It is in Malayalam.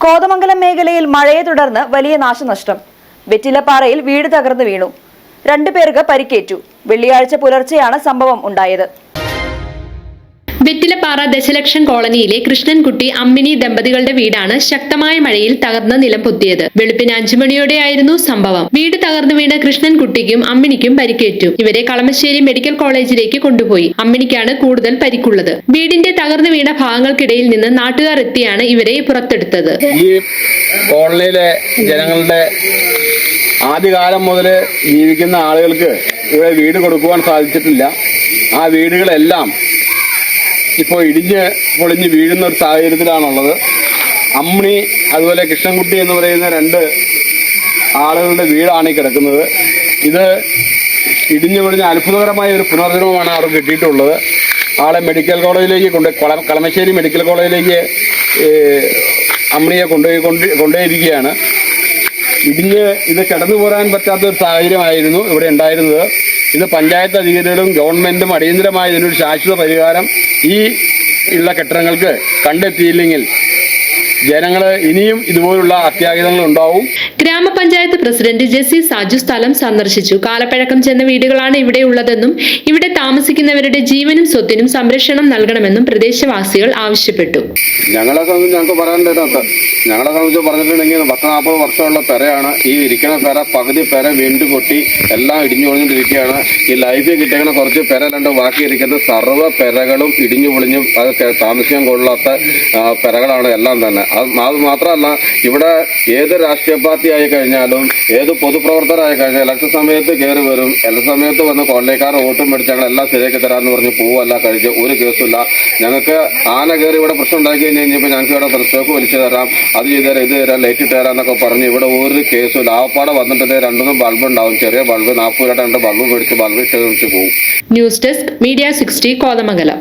കോതമംഗലം മേഖലയിൽ മഴയെ തുടർന്ന് വലിയ നാശനഷ്ടം. വെറ്റിലപ്പാറയിൽ വീട് തകർന്നു വീണു. 2 പേർക്ക് പരിക്കേറ്റു. വെള്ളിയാഴ്ച പുലർച്ചെയാണ് സംഭവം ഉണ്ടായത്. വെറ്റിലപ്പാറ ദശലക്ഷം കോളനിയിലെ കൃഷ്ണൻകുട്ടി അമ്മിനി ദമ്പതികളുടെ വീടാണ് ശക്തമായ മഴയിൽ തകർന്ന് നിലം പൊത്തിയത്. വെളുപ്പിന് 5 മണിയോടെയായിരുന്നു സംഭവം. വീട് തകർന്നു വീണ് കൃഷ്ണൻകുട്ടിക്കും അമ്മിനിക്കും പരിക്കേറ്റു. ഇവരെ കളമശ്ശേരി മെഡിക്കൽ കോളേജിലേക്ക് കൊണ്ടുപോയി. അമ്മിനിക്കാണ് കൂടുതൽ പരിക്കുള്ളത്. വീടിന്റെ തകർന്നു വീണ ഭാഗങ്ങൾക്കിടയിൽ നിന്ന് നാട്ടുകാർ എത്തിയാണ് ഇവരെ പുറത്തെടുത്തത്. ഈ കോളനിയിലെ ജനങ്ങളുടെ ആദ്യകാലം മുതൽ ജീവിക്കുന്ന ആളുകൾക്ക് ഇവിടെ വീട് കൊടുക്കുവാൻ സാധിച്ചിട്ടില്ല. ആ വീടുകളെല്ലാം ഇപ്പോൾ ഇടിഞ്ഞ് പൊളിഞ്ഞ് വീഴുന്ന ഒരു സാഹചര്യത്തിലാണുള്ളത്. അമ്മിണി അതുപോലെ കൃഷ്ണൻകുട്ടി എന്ന് പറയുന്ന 2 ആളുകളുടെ വീടാണ് ഈ കിടക്കുന്നത്. ഇത് ഇടിഞ്ഞു പൊളിഞ്ഞ അത്ഭുതകരമായ ഒരു പുനർജന്മമാണ് അവർക്ക് കിട്ടിയിട്ടുള്ളത്. ആളെ മെഡിക്കൽ കോളേജിലേക്ക് കളമശ്ശേരി മെഡിക്കൽ കോളേജിലേക്ക് അമ്മിണിയെ കൊണ്ടുപോയിരിക്കുകയാണ്. ഇടിഞ്ഞ് ഇത് കടന്നു പോരാൻ പറ്റാത്തൊരു സാഹചര്യമായിരുന്നു ഇവിടെ ഉണ്ടായിരുന്നത്. ഇത് പഞ്ചായത്ത് അധികാരികളും ഗവൺമെന്റും അടിയന്തരമായ ഇതിനൊരു ശാശ്വത പരിഹാരം ഈ ഉള്ള കെട്ടിടങ്ങൾക്ക് കണ്ടെത്തിയില്ലെങ്കിൽ ജനങ്ങൾ ഇനിയും ഇതുപോലുള്ള അത്യാഹിതങ്ങൾ ഉണ്ടാവും. ഗ്രാമപഞ്ചായത്ത് പ്രസിഡന്റ് ജെസ്സി സാജു സ്ഥലം സന്ദർശിച്ചു. കാലപ്പഴക്കം ചെന്ന വീടുകളാണ് ഇവിടെ ഉള്ളതെന്നും ഇവിടെ താമസിക്കുന്നവരുടെ ജീവനും സ്വത്തിനും സംരക്ഷണം നൽകണമെന്നും പ്രദേശവാസികൾ ആവശ്യപ്പെട്ടു. ഞങ്ങളെ സംബന്ധിച്ച് പറഞ്ഞിട്ടുണ്ടെങ്കിൽ 10-40 വർഷമുള്ള പെരയാണ്. ഈ ഇരിക്കുന്ന പെര പകുതി പെര വീണ്ടും പൊട്ടി എല്ലാം ഇടിഞ്ഞു പൊളിഞ്ഞിട്ടിരിക്കുകയാണ്. ഈ ലൈഫിൽ കിട്ടിയ കുറച്ച് പെര ബാക്കി ഇരിക്കുന്ന സർവ്വ പെരകളും ഇടിഞ്ഞു പൊളിഞ്ഞും അത് താമസിക്കാൻ കൊള്ളാത്ത പെരകളാണ് എല്ലാം തന്നെ. അത് മാത്രമല്ല, ഇവിടെ ഏത് രാഷ്ട്രീയ പാർട്ടി ആയി കഴിഞ്ഞാലും ഏത് പൊതുപ്രവർത്തകരായി കഴിഞ്ഞാൽ ഇലക്ഷൻ സമയത്ത് കയറി വരും. ഇലക്ഷൻ സമയത്ത് വന്ന് കോളനിക്കാർ വോട്ടും മേടിച്ച് ഞങ്ങളെല്ലാം ശരിയാക്കി തരാമെന്ന് പറഞ്ഞ് പോവല്ല കഴിച്ച് ഒരു കേസുമില്ല. ഞങ്ങൾക്ക് ആന കയറി ഇവിടെ പ്രശ്നം ഉണ്ടാക്കി കഴിഞ്ഞപ്പോൾ ഞങ്ങൾക്ക് ഇവിടെ സ്റ്റോക്ക് വലിച്ചു തരാം, അത് ചെയ്തു തരാം, ഇത് തരാം, ലൈറ്റ് ഇട്ട് തരാം എന്നൊക്കെ പറഞ്ഞ് ഇവിടെ ഒരു കേസും ആപ്പാടെ വന്നിട്ട് 2 ബൾബ് ഉണ്ടാവും. ചെറിയ ബൾബ് 40 രൂപ 2 ബൾബ് മേടിച്ച് ബൾബ് ഇട്ട് വെച്ച് പോകും. News desk media 60 Kothamangalam.